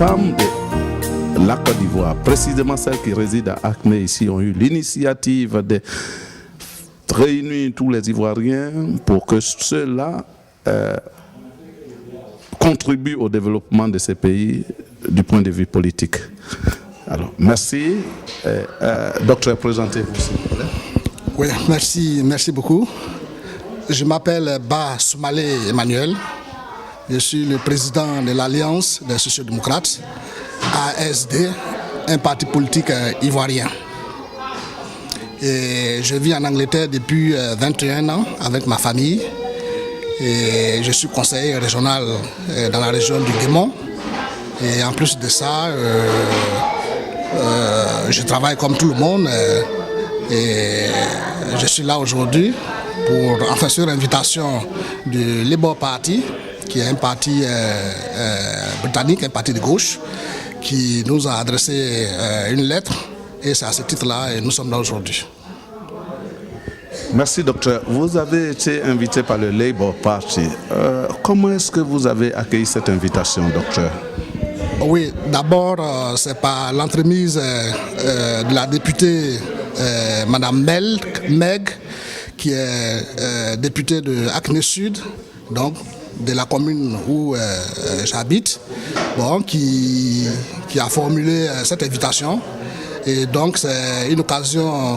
femmes de la Côte d'Ivoire, précisément celles qui résident à Acmé ici, ont eu l'initiative de réunir tous les Ivoiriens pour que ceux-là contribuent au développement de ces pays du point de vue politique. Alors, merci. Docteur, présentez-vous, s'il vous plaît. Oui, merci beaucoup. Je m'appelle Ba Soumalé Emmanuel. Je suis le président de l'Alliance des sociodémocrates, ASD, un parti politique ivoirien. Et je vis en Angleterre depuis 21 ans avec ma famille. Et je suis conseiller régional dans la région du Guémont. Et en plus de ça, je travaille comme tout le monde. Et je suis là aujourd'hui pour, sur invitation du Labour Party, qui est un parti britannique, un parti de gauche, qui nous a adressé une lettre. Et c'est à ce titre-là et nous sommes là aujourd'hui. Merci, docteur. Vous avez été invité par le Labour Party. Comment est-ce que vous avez accueilli cette invitation, docteur? Oui, d'abord, c'est par l'entremise de la députée Madame Meg, qui est députée de Acmé Sud, donc de la commune où j'habite, bon, qui a formulé cette invitation. Et donc c'est une occasion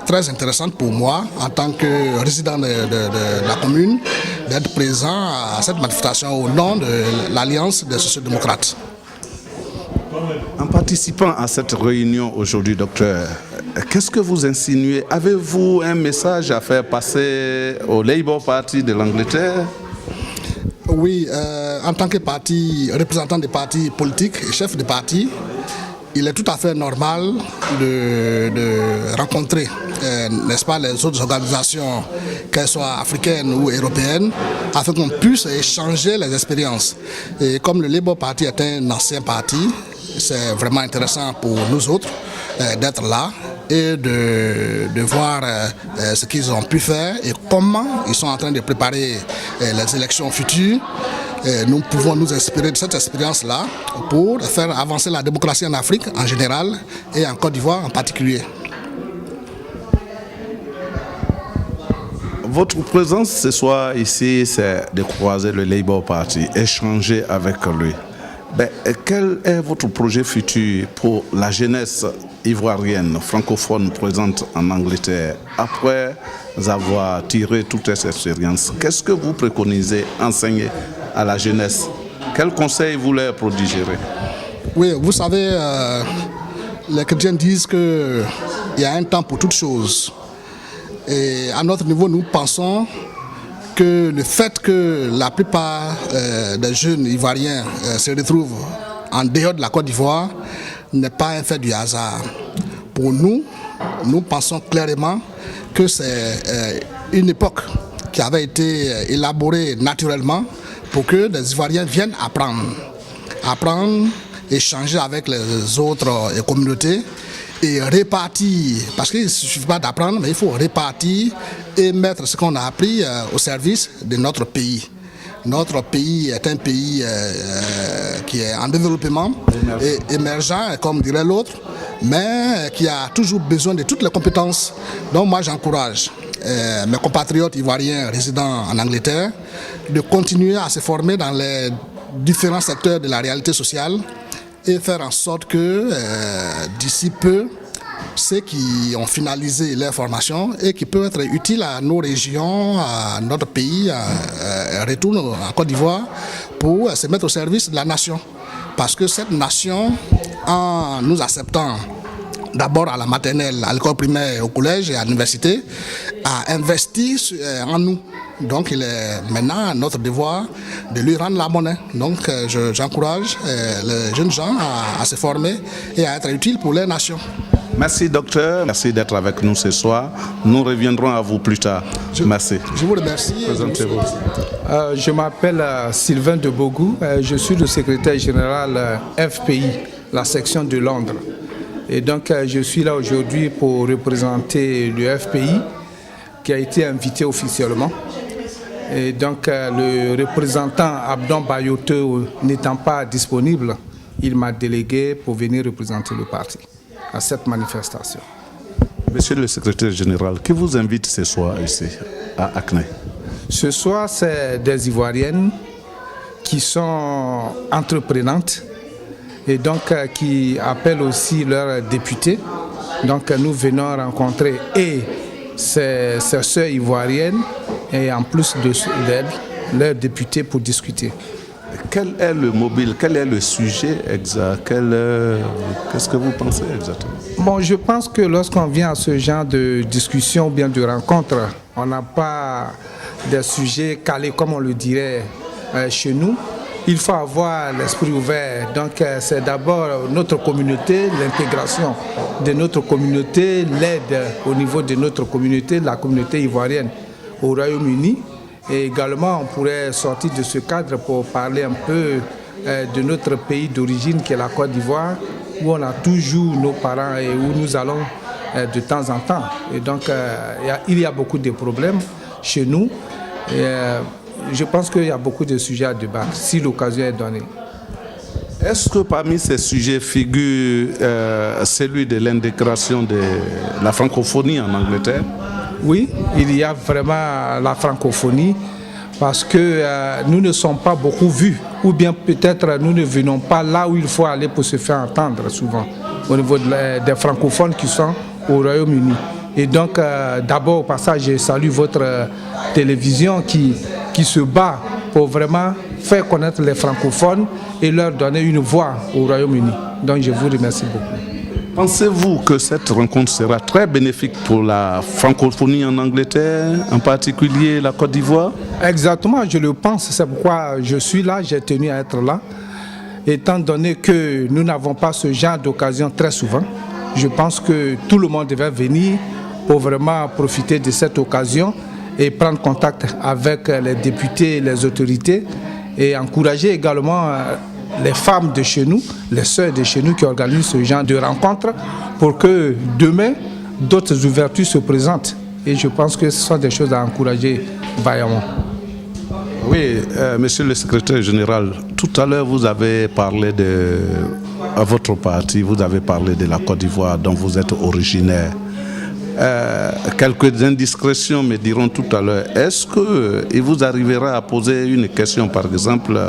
très intéressante pour moi, en tant que résident de la commune, d'être présent à cette manifestation au nom de l'Alliance des sociodémocrates. En participant à cette réunion aujourd'hui, docteur, qu'est-ce que vous insinuez? Avez-vous un message à faire passer au Labour Party de l'Angleterre? Oui, en tant que parti, représentant des partis politiques et chef de parti, il est tout à fait normal de rencontrer, n'est-ce pas, les autres organisations, qu'elles soient africaines ou européennes, afin qu'on puisse échanger les expériences. Et comme le Labour Party est un ancien parti, c'est vraiment intéressant pour nous autres d'être là et de voir ce qu'ils ont pu faire et comment ils sont en train de préparer les élections futures. Nous pouvons nous inspirer de cette expérience-là pour faire avancer la démocratie en Afrique en général et en Côte d'Ivoire en particulier. Votre présence ce soir ici, c'est de croiser le Labour Party, échanger avec lui. Ben, quel est votre projet futur pour la jeunesse ivoirienne, francophone présente en Angleterre, après avoir tiré toute cette expérience? Qu'est-ce que vous préconisez enseigner à la jeunesse? Quels conseils vous leur prodiguerez? Oui, vous savez, les chrétiens disent qu'il y a un temps pour toutes choses. Et à notre niveau, nous pensons que le fait que la plupart des jeunes ivoiriens se retrouvent en dehors de la Côte d'Ivoire n'est pas un fait du hasard. Pour nous, nous pensons clairement que c'est une époque qui avait été élaborée naturellement pour que les Ivoiriens viennent apprendre, échanger avec les autres communautés et répartir, parce qu'il ne suffit pas d'apprendre, mais il faut répartir et mettre ce qu'on a appris au service de notre pays. Notre pays est un pays qui est en développement, et émergent, comme dirait l'autre, mais qui a toujours besoin de toutes les compétences. Donc moi j'encourage mes compatriotes ivoiriens résidant en Angleterre de continuer à se former dans les différents secteurs de la réalité sociale et faire en sorte que d'ici peu, ceux qui ont finalisé leur formation et qui peuvent être utiles à nos régions, à notre pays, retournent en Côte d'Ivoire pour se mettre au service de la nation. Parce que cette nation, en nous acceptant d'abord à la maternelle, à l'école primaire, au collège et à l'université, a investi en nous. Donc il est maintenant notre devoir de lui rendre la monnaie. Donc j'encourage les jeunes gens à se former et à être utiles pour leur nation. Merci docteur, merci d'être avec nous ce soir. Nous reviendrons à vous plus tard. Merci. Je vous remercie. Présentez-vous. Je m'appelle Sylvain de Bogou, je suis le secrétaire général FPI, la section de Londres. Et donc je suis là aujourd'hui pour représenter le FPI qui a été invité officiellement. Et donc le représentant Abdon Bayote n'étant pas disponible, il m'a délégué pour venir représenter le parti à cette manifestation. Monsieur le secrétaire général, qui vous invite ce soir ici à Aknè? Ce soir, c'est des Ivoiriennes qui sont entreprenantes et donc qui appellent aussi leurs députés. Donc nous venons rencontrer et ces sœurs ivoiriennes et en plus d'elles, leurs députés pour discuter. Quel est le mobile, quel est le sujet exact? Qu'est-ce que vous pensez exactement? Bon, je pense que lorsqu'on vient à ce genre de discussion ou bien de rencontre, on n'a pas des sujets calés comme on le dirait chez nous. Il faut avoir l'esprit ouvert. Donc c'est d'abord notre communauté, l'intégration de notre communauté, l'aide au niveau de notre communauté, la communauté ivoirienne au Royaume-Uni. Et également, on pourrait sortir de ce cadre pour parler un peu de notre pays d'origine qui est la Côte d'Ivoire, où on a toujours nos parents et où nous allons de temps en temps. Et donc, il y a beaucoup de problèmes chez nous. Et, je pense qu'il y a beaucoup de sujets à débattre, si l'occasion est donnée. Est-ce que parmi ces sujets figure celui de l'intégration de la francophonie en Angleterre? Oui, il y a vraiment la francophonie parce que nous ne sommes pas beaucoup vus ou bien peut-être nous ne venons pas là où il faut aller pour se faire entendre souvent au niveau des francophones qui sont au Royaume-Uni. Et donc d'abord au passage je salue votre télévision qui se bat pour vraiment faire connaître les francophones et leur donner une voix au Royaume-Uni. Donc je vous remercie beaucoup. Pensez-vous que cette rencontre sera très bénéfique pour la francophonie en Angleterre, en particulier la Côte d'Ivoire? Exactement, je le pense. C'est pourquoi je suis là, j'ai tenu à être là. Étant donné que nous n'avons pas ce genre d'occasion très souvent, je pense que tout le monde devait venir pour vraiment profiter de cette occasion et prendre contact avec les députés et les autorités et encourager également les femmes de chez nous, les sœurs de chez nous qui organisent ce genre de rencontres pour que demain, d'autres ouvertures se présentent. Et je pense que ce sont des choses à encourager vaillamment. Oui, monsieur le secrétaire général, tout à l'heure vous avez parlé à votre parti, vous avez parlé de la Côte d'Ivoire dont vous êtes originaire. Quelques indiscrétions me diront tout à l'heure. Est-ce qu'il vous arrivera à poser une question, par exemple,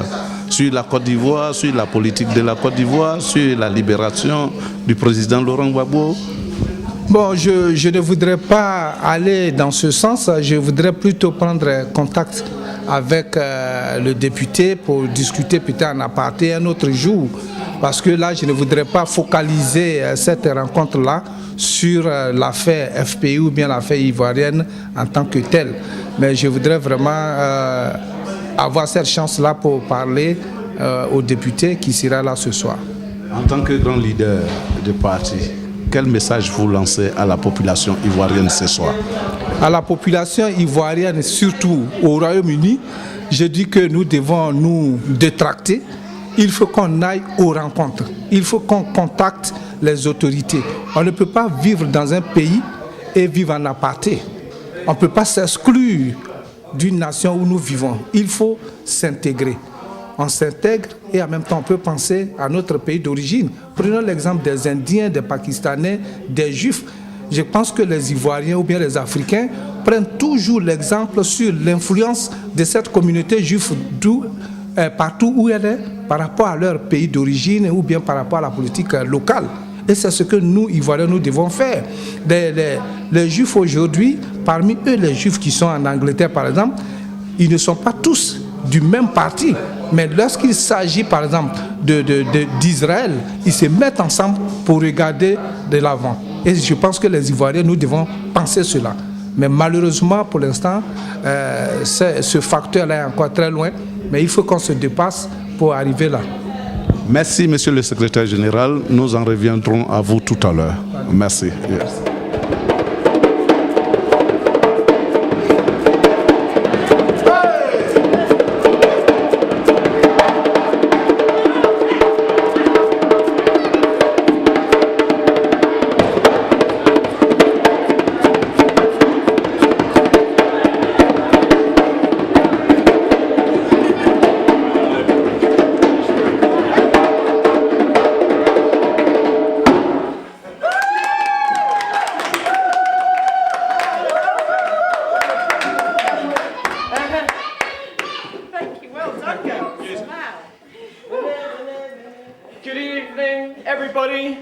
sur la Côte d'Ivoire, sur la politique de la Côte d'Ivoire, sur la libération du président Laurent Gbagbo? Bon, je ne voudrais pas aller dans ce sens. Je voudrais plutôt prendre contact avec le député pour discuter peut-être en aparté un autre jour. Parce que là, je ne voudrais pas focaliser cette rencontre-là sur l'affaire FPI ou bien l'affaire ivoirienne en tant que telle. Mais je voudrais vraiment avoir cette chance-là pour parler au député qui sera là ce soir. En tant que grand leader de parti, quel message vous lancez à la population ivoirienne ce soir? À la population ivoirienne, surtout au Royaume-Uni, je dis que nous devons nous détracter. Il faut qu'on aille aux rencontres. Il faut qu'on contacte les autorités. On ne peut pas vivre dans un pays et vivre en aparté. On ne peut pas s'exclure d'une nation où nous vivons. Il faut s'intégrer. On s'intègre et en même temps on peut penser à notre pays d'origine. Prenons l'exemple des Indiens, des Pakistanais, des Juifs. Je pense que les Ivoiriens ou bien les Africains prennent toujours l'exemple sur l'influence de cette communauté juive partout où elle est par rapport à leur pays d'origine ou bien par rapport à la politique locale. Et c'est ce que nous, Ivoiriens, nous devons faire. Les Juifs aujourd'hui, parmi eux, les Juifs qui sont en Angleterre par exemple, ils ne sont pas tous du même parti. Mais lorsqu'il s'agit par exemple d'Israël, ils se mettent ensemble pour regarder de l'avant. Et je pense que les Ivoiriens, nous devons penser cela. Mais malheureusement, pour l'instant, ce facteur-là est encore très loin. Mais il faut qu'on se dépasse pour arriver là. Merci, monsieur le secrétaire général. Nous en reviendrons à vous tout à l'heure. Merci. evening, everybody.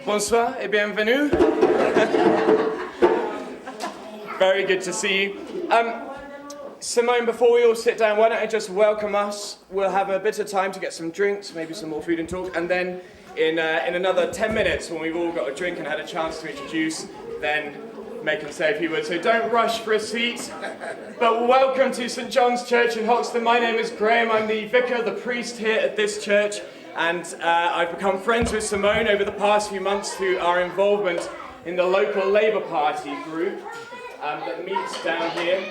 Bonsoir et bienvenue. Very good to see you. Simone, before we all sit down, why don't I just welcome us? We'll have a bit of time to get some drinks, maybe some more food and talk, and then in another 10 minutes, when we've all got a drink and had a chance to introduce, then Meg can say a few words. So don't rush for a seat, but welcome to St. John's Church in Hoxton. My name is Graham. I'm the vicar, the priest here at this church, and I've become friends with Simone over the past few months through our involvement in the local Labour Party group that meets down here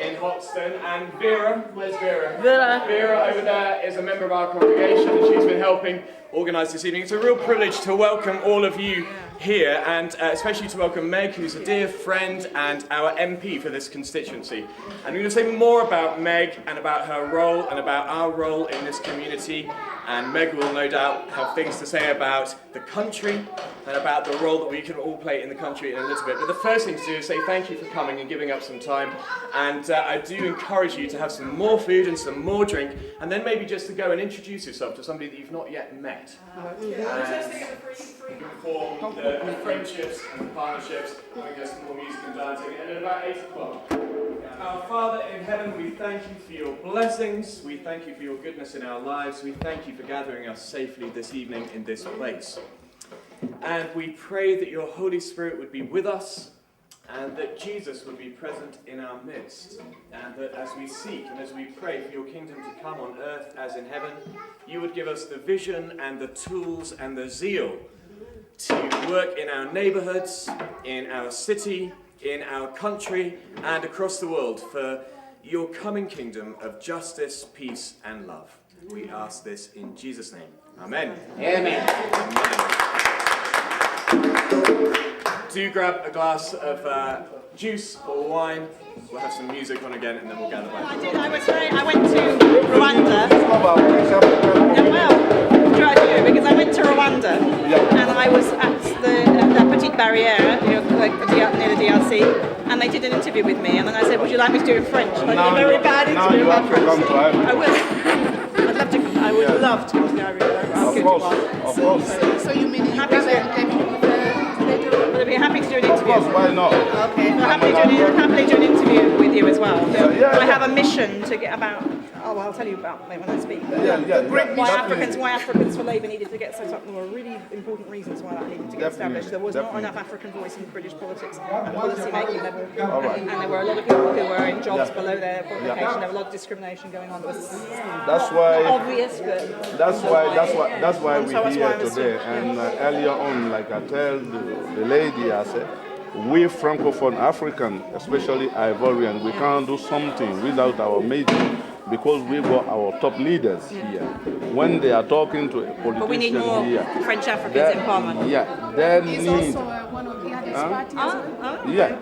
in Hoxton. And Vera, where's Vera? Vera over there is a member of our congregation, and she's been helping organise this evening. It's a real privilege to welcome all of you here, and especially to welcome Meg, who's a dear friend and our MP for this constituency. And we're going to say more about Meg and about her role and about our role in this community. And Meg will no doubt have things to say about the country and about the role that we can all play in the country in a little bit. But the first thing to do is say thank you for coming and giving up some time. And I do encourage you to have some more food and some more drink, and then maybe just to go and introduce yourself to somebody that you've not yet met. And form the friendships and the partnerships, and we get some more music and dancing. And at about 8 o'clock. Our Father in heaven, we thank you for your blessings. We thank you for your goodness in our lives. We thank you for gathering us safely this evening in this place. And we pray that your Holy Spirit would be with us, and that Jesus would be present in our midst. And that as we seek and as we pray for your kingdom to come on earth as in heaven, you would give us the vision and the tools and the zeal to work in our neighbourhoods, in our city, in our country, and across the world for your coming kingdom of justice, peace, and love. We ask this in Jesus' name. Amen. Amen. Do grab a glass of juice or wine. We'll have some music on again, and then we'll gather back. I went to Rwanda. Because I went to Rwanda, and I was at the La Petite Barrière, near the DRC, and they did an interview with me, and then I said, would you like me to do it in French? I did a very bad interview about French. I will. I'd love to. I would love to come to the Ivory Coast. Of course. So you mean you happy I'd be happy to do an interview. Of course, why not? Okay. Well, happily do an interview with you as well. I have a mission to get about. Oh, well, I'll tell you about when I speak. But why Africans for Labour needed to get set up. There were really important reasons why that needed to get established. There was not enough African voice in British politics at policy making level, and there were a lot of people who were in jobs below their qualification. There was a lot of discrimination going on. That's why. Obvious, but that's why we're here today. And earlier on, like I tell the lady, I said, we Francophone African, especially Ivorian, we can't do something without our mates, because we got our top leaders here. When they are talking to a politician but we need more here, French Africans in Parliament. Yeah, they He's need. also one of the others parties. Yeah.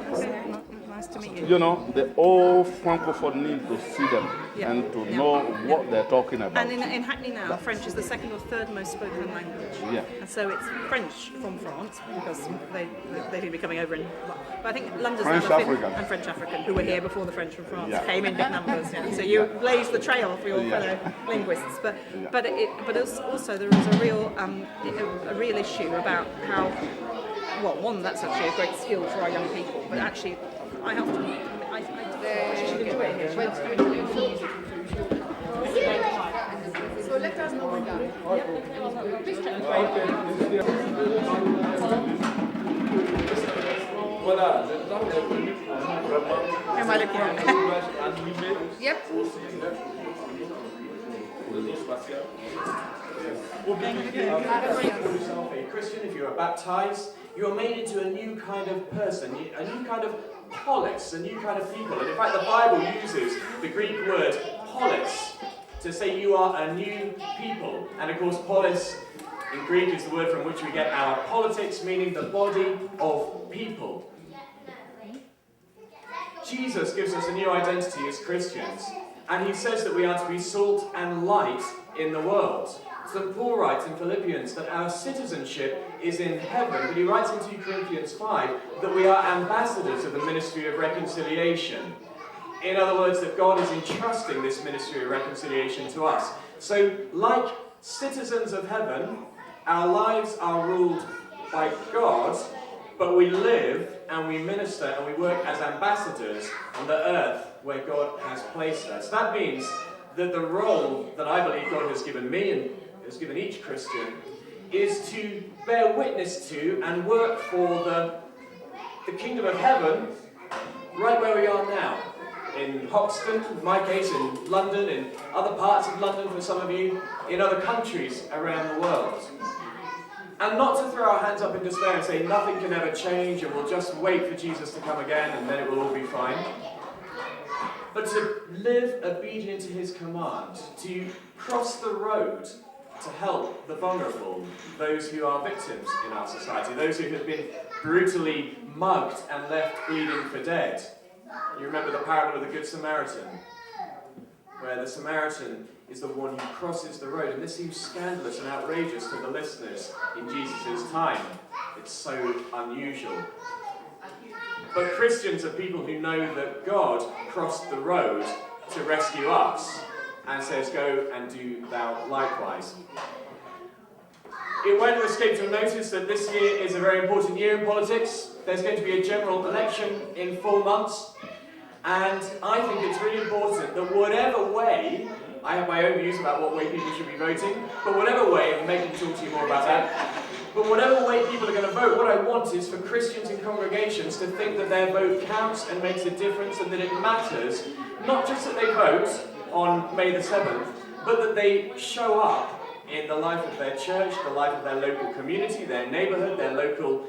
Nice to meet you. You know, the all Francophone need to see them and to know what they're talking about. And in Hackney now, French is the second or third most spoken language. Yeah. And so it's French from France, because they seem to be coming over in. But I think London's French now the African. and French African, who were here before the French from France came in big numbers. Yeah. So you blazed the trail for your fellow linguists. But it's also there is a real issue about how. Well, one, that's actually a great skill for our young people, but actually, I have to. I should enjoy it here. So let us know when done. Please check. Who am I looking at? Yep. A Christian, if you are baptized, you are made into a new kind of person, a new kind of polis, a new kind of people. And in fact, the Bible uses the Greek word polis to say you are a new people. And of course, polis in Greek is the word from which we get our politics, meaning the body of people. Jesus gives us a new identity as Christians, and he says that we are to be salt and light in the world. St. Paul writes in Philippians that our citizenship is in heaven, but he writes in 2 Corinthians 5 that we are ambassadors of the ministry of reconciliation. In other words, that God is entrusting this ministry of reconciliation to us. So, like citizens of heaven. Our lives are ruled by God, but we live and we minister and we work as ambassadors on the earth where God has placed us. That means that the role that I believe God has given me and has given each Christian is to bear witness to and work for the kingdom of heaven right where we are now. In Hoxton, in my case, in London, in other parts of London for some of you, in other countries around the world. And not to throw our hands up in despair and say nothing can ever change and we'll just wait for Jesus to come again and then it will all be fine. But to live obedient to his command, to cross the road to help the vulnerable, those who are victims in our society, those who have been brutally mugged and left bleeding for dead. You remember the parable of the Good Samaritan, where the Samaritan is the one who crosses the road, and this seems scandalous and outrageous to the listeners in Jesus' time. It's so unusual. But Christians are people who know that God crossed the road to rescue us and says, go and do thou likewise. It won't escape your notice that this year is a very important year in politics. There's going to be a general election in 4 months. And I think it's really important that whatever way, I have my own views about what way people should be voting, but whatever way, and Meg can talk to you more about that, but whatever way people are going to vote, what I want is for Christians in congregations to think that their vote counts and makes a difference and that it matters, not just that they vote on May the 7th, but that they show up in the life of their church, the life of their local community, their neighbourhood, their local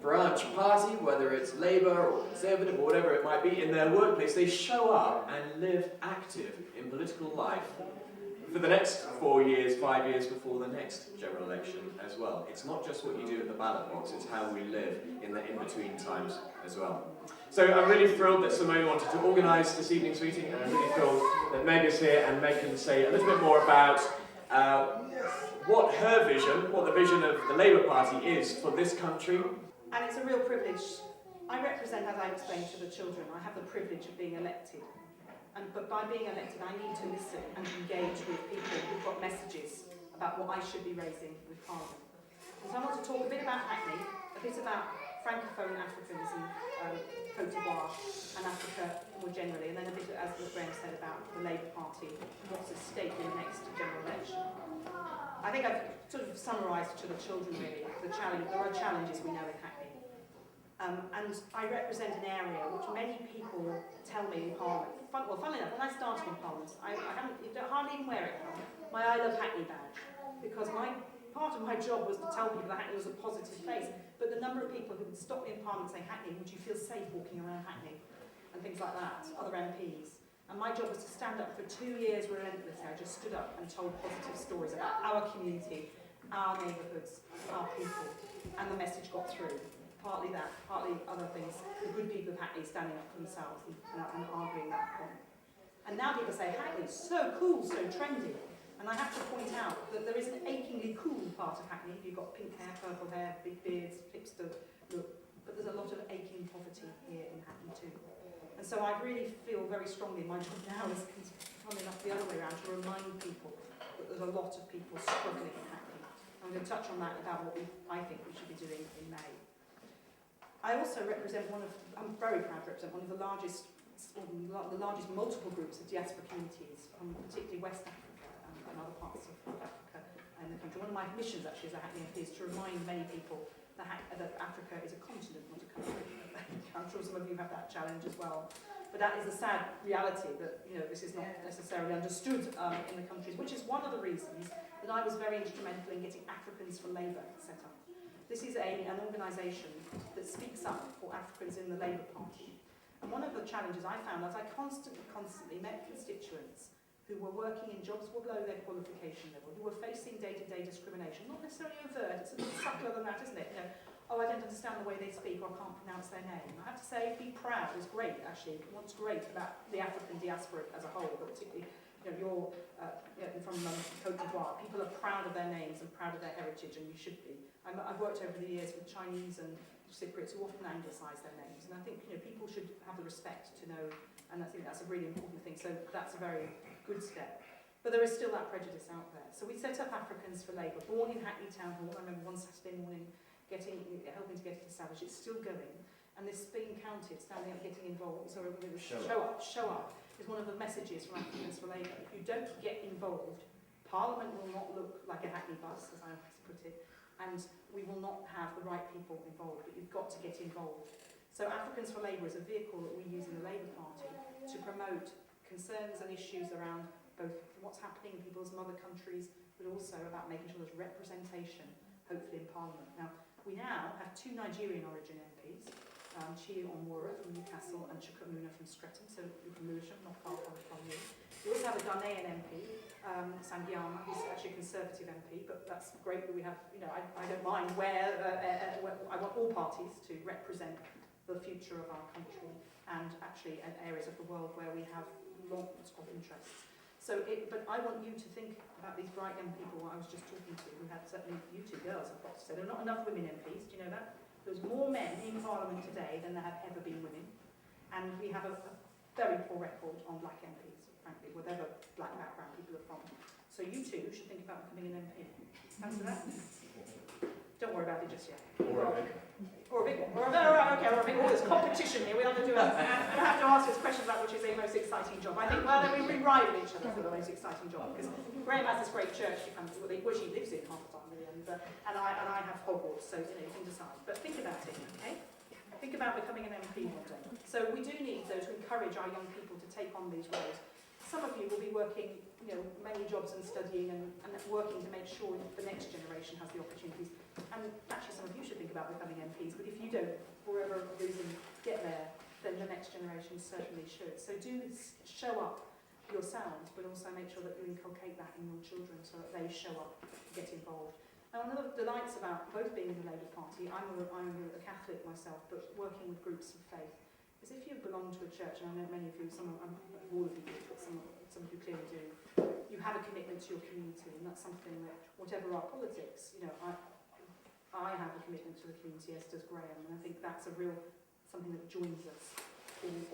branch party, whether it's Labour or Conservative or whatever it might be, in their workplace. They show up and live active in political life for the next 4 years, 5 years before the next general election as well. It's not just what you do at the ballot box, it's how we live in the in-between times as well. So I'm really thrilled that Simone wanted to organise this evening's meeting, and I'm really thrilled that Meg is here, and Meg can say a little bit more about what her vision, what the vision of the Labour Party is for this country. And it's a real privilege. I represent, as I explained to the children, I have the privilege of being elected. But by being elected, I need to listen and engage with people who've got messages about what I should be raising with Parliament. And so I want to talk a bit about Hackney, a bit about Francophone Africans in Côte d'Ivoire and Africa more generally, and then a bit, as Graham said, about the Labour Party and what's at stake in the next general election. I think I've sort of summarised to the children really the challenge. There are challenges we know in Hackney. And I represent an area which many people tell me in Parliament. Well, funnily enough, when I started in Parliament, I hardly even wear it now, my I Love Hackney badge, because part of my job was to tell people that Hackney was a positive place. But the number of people who would stop me in Parliament and say, Hackney, would you feel safe walking around Hackney? And things like that, other MPs. And my job was to stand up for 2 years relentlessly. I just stood up and told positive stories about our community, our neighbourhoods, our people. And the message got through. Partly that, partly other things. The good people of Hackney standing up for themselves and arguing that point. And now people say, Hackney's so cool, so trendy. And I have to point out that there is an achingly cool part of Hackney. You've got pink hair, purple hair, big beards, hipster look. But there's a lot of aching poverty here in Hackney too. And so I really feel very strongly my job now is, funny enough, the other way around, to remind people that there's a lot of people struggling in Hackney. I'm going to touch on that about what I think we should be doing in May. I also represent I'm very proud to represent one of the largest multiple groups of diaspora communities from particularly West Africa and other parts of Africa and the country. One of my missions actually as a Hackney MP is to remind many people that Africa is a continent, not a country. I'm sure some of you have that challenge as well. But that is a sad reality that this is not necessarily understood in the countries, which is one of the reasons that I was very instrumental in getting Africans for Labour set up. This is an organisation that speaks up for Africans in the Labour Party. And one of the challenges I found was I constantly met constituents who were working in jobs below their qualification level, who were facing day-to-day discrimination, not necessarily overt, it's a bit subtler than that, isn't it? Oh, I don't understand the way they speak, or I can't pronounce their name. I have to say, be proud is great, actually. What's great about the African diaspora as a whole, but particularly you're from Côte d'Ivoire, people are proud of their names and proud of their heritage, and you should be. I've worked over the years with Chinese and Cypriots who often anglicise their names, and I think people should have the respect to know, and I think that's a really important thing. So that's a very good step. But there is still that prejudice out there. So we set up Africans for Labour, born in Hackney Town Hall. I remember one Saturday morning helping to get it established. It's still going. And this being counted, standing up, getting involved. So it was show up is one of the messages from Africans for Labour. If you don't get involved, Parliament will not look like a Hackney bus, as I always put it, and we will not have the right people involved. But you've got to get involved. So Africans for Labour is a vehicle that we use in the Labour Party to promote concerns and issues around both what's happening in people's mother countries, but also about making sure there's representation, hopefully in Parliament. Now, we now have 2 Nigerian origin MPs, Chi Onwura from Newcastle and Chukwumuna from Streatham, so you're from Lewisham, not far from you. We also have a Ghanaian MP, Sangiama, who's actually a Conservative MP, but that's great that we have, I don't mind where I want all parties to represent the future of our country and actually in areas of the world where we have lots of interests. But I want you to think about these bright young people I was just talking to, who had certainly you 2 girls, I've got to say. There are not enough women MPs, do you know that? There's more men in Parliament today than there have ever been women. And we have a very poor record on black MPs, frankly, whatever black background people are from. So you 2 should think about becoming an MP. Answer that? Don't worry about it just yet. Or a big one. Or a big one. There's competition here. We have to ask us questions about which is the most exciting job. I think, we rival each other for the most exciting job, because Graham has this great church she lives in half the time, really, and I have Hogwarts, so you can decide. But think about it, okay? Think about becoming an MP one day. So we do need, though, to encourage our young people to take on these roles. Some of you will be working, many jobs and studying and working to make sure the next generation has the opportunities. And actually some of you should think about becoming MPs, but if you don't, for whatever reason, get there, then the next generation certainly should. So do show up yourselves, but also make sure that you inculcate that in your children so that they show up, get involved. Now, one of the delights about both being in the Labour Party, I'm a Catholic myself, but working with groups of faith, is if you belong to a church, and I know many of you, all of you do, but some of you clearly do, you have a commitment to your community, and that's something that, whatever our politics, I have a commitment to the community, as does Graham, and I think that's something that joins us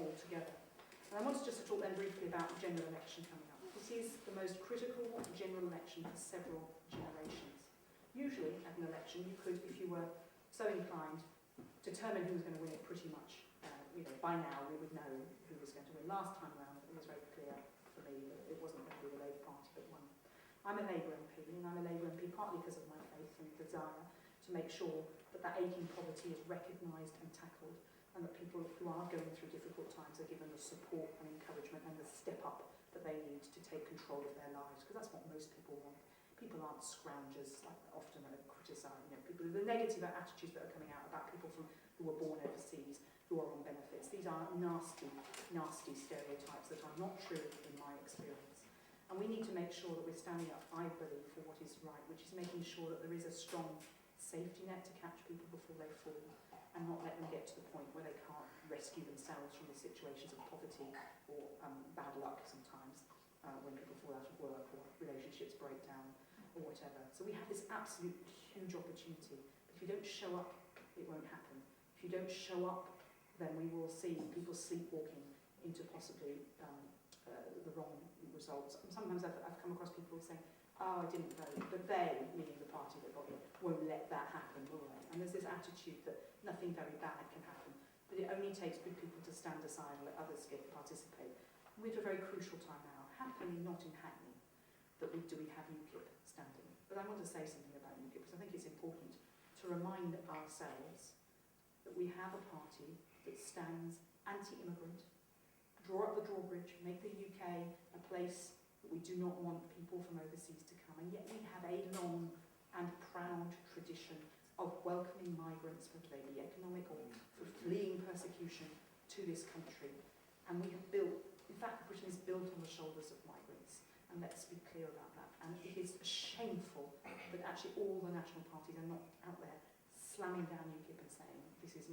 all together. And I wanted just to talk then briefly about the general election coming up. This is the most critical general election for several generations. Usually, at an election, you could, if you were so inclined, determine who was going to win it pretty much. By now we would know who was going to win. Last time round, it was very clear for me that it wasn't going to be the Labour Party that won. I'm a Labour MP, and I'm a Labour MP partly because of my faith and desire to make sure that aching poverty is recognised and tackled, and that people who are going through difficult times are given the support and encouragement and the step up that they need to take control of their lives, because that's what most people want. People aren't scroungers, like often are criticised. The negative attitudes that are coming out about people who were born overseas, who are on benefits. These are nasty, nasty stereotypes that are not true in my experience. And we need to make sure that we're standing up, I believe, for what is right, which is making sure that there is a strong safety net to catch people before they fall, and not let them get to the point where they can't rescue themselves from the situations of poverty or bad luck sometimes, when people fall out of work or relationships break down or whatever. So we have this absolute huge opportunity. But if you don't show up, it won't happen. If you don't show up, then we will see people sleepwalking into possibly the wrong results. And sometimes I've come across people saying, I didn't vote, but they, meaning the party that got in, won't let that happen, will they? And there's this attitude that nothing very bad can happen, but it only takes good people to stand aside and let others participate. And we're at a very crucial time now, happily not in Hackney, that we have UKIP standing. But I want to say something about UKIP, because I think it's important to remind ourselves that we have a party that stands anti-immigrant, draw up the drawbridge, make the UK a place that we do not want people from overseas to come. And yet we have a long and proud tradition of welcoming migrants, whether they be economic or for fleeing persecution, to this country. And we have built, in fact, Britain is built on the shoulders of migrants. And let's be clear about that. And it is shameful that actually all the national parties are not out there slamming down UKIP and saying this is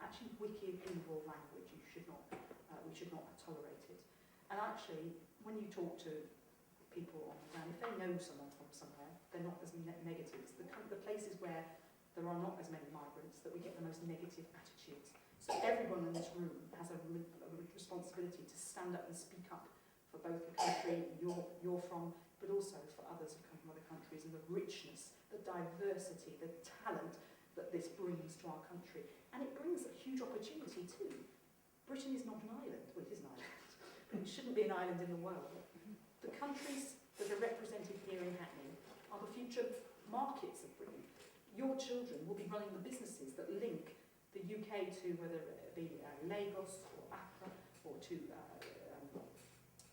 actually wicked, evil language. We should not tolerate it. And actually, when you talk to people on the ground, if they know someone from somewhere, they're not as negative. It's the places where there are not as many migrants that we get the most negative attitudes. So everyone in this room has a responsibility to stand up and speak up for both the country you're from, but also for others who come from other countries, and the richness, the diversity, the talent that this brings to our country. And it brings a huge opportunity too. Britain is not an island. Well, it is an island, but it shouldn't be an island in the world. The countries that are represented here in Hackney are the future markets of Britain. Your children will be running the businesses that link the UK to whether it be Lagos or Accra or to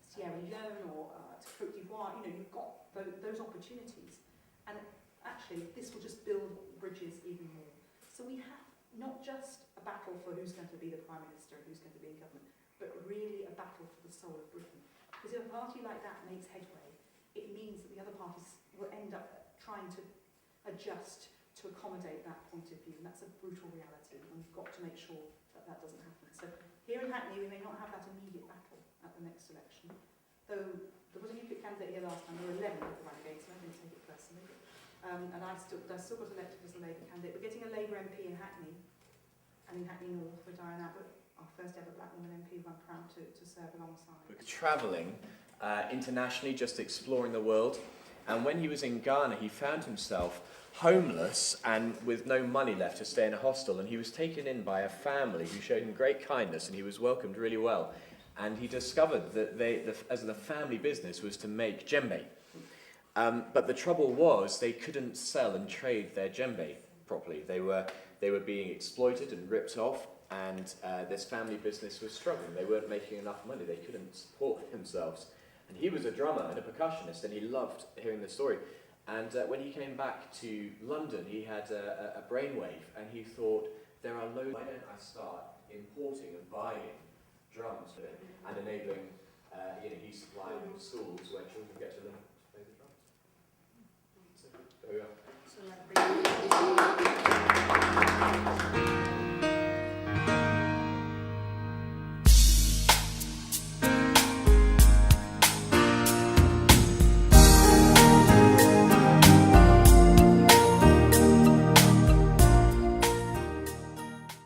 Sierra Leone or to Cote d'Ivoire. You know, you've got those opportunities. And actually, this will just build bridges even more. So we have not just a battle for who's going to be the Prime Minister, who's going to be in government, but really a battle for the soul of Britain. Because if a party like that makes headway, it means that the other parties will end up trying to adjust to accommodate that point of view. And that's a brutal reality. And we've got to make sure that that doesn't happen. So here in Hackney, we may not have that immediate battle at the next election. Though there was a UKIP candidate here last time, there were 11 at the Reigate, so I didn't take it personally. And I still got elected as a Labour candidate. We're getting a Labour MP in Hackney, and in Hackney North for Diane Abbott, our first ever black woman MP, who I'm proud to serve alongside. Travelling internationally, just exploring the world. And when he was in Ghana, he found himself homeless and with no money left to stay in a hostel. And he was taken in by a family who showed him great kindness, and he was welcomed really well. And he discovered that as the family business was to make djembe. But the trouble was they couldn't sell and trade their djembe properly. They were being exploited and ripped off, and this family business was struggling. They weren't making enough money. They couldn't support themselves. And he was a drummer and a percussionist, and he loved hearing the story. And when he came back to London, he had a brainwave, and he thought, there are loads. Why don't I start importing and buying drums and enabling, he's supplying schools where children get to learn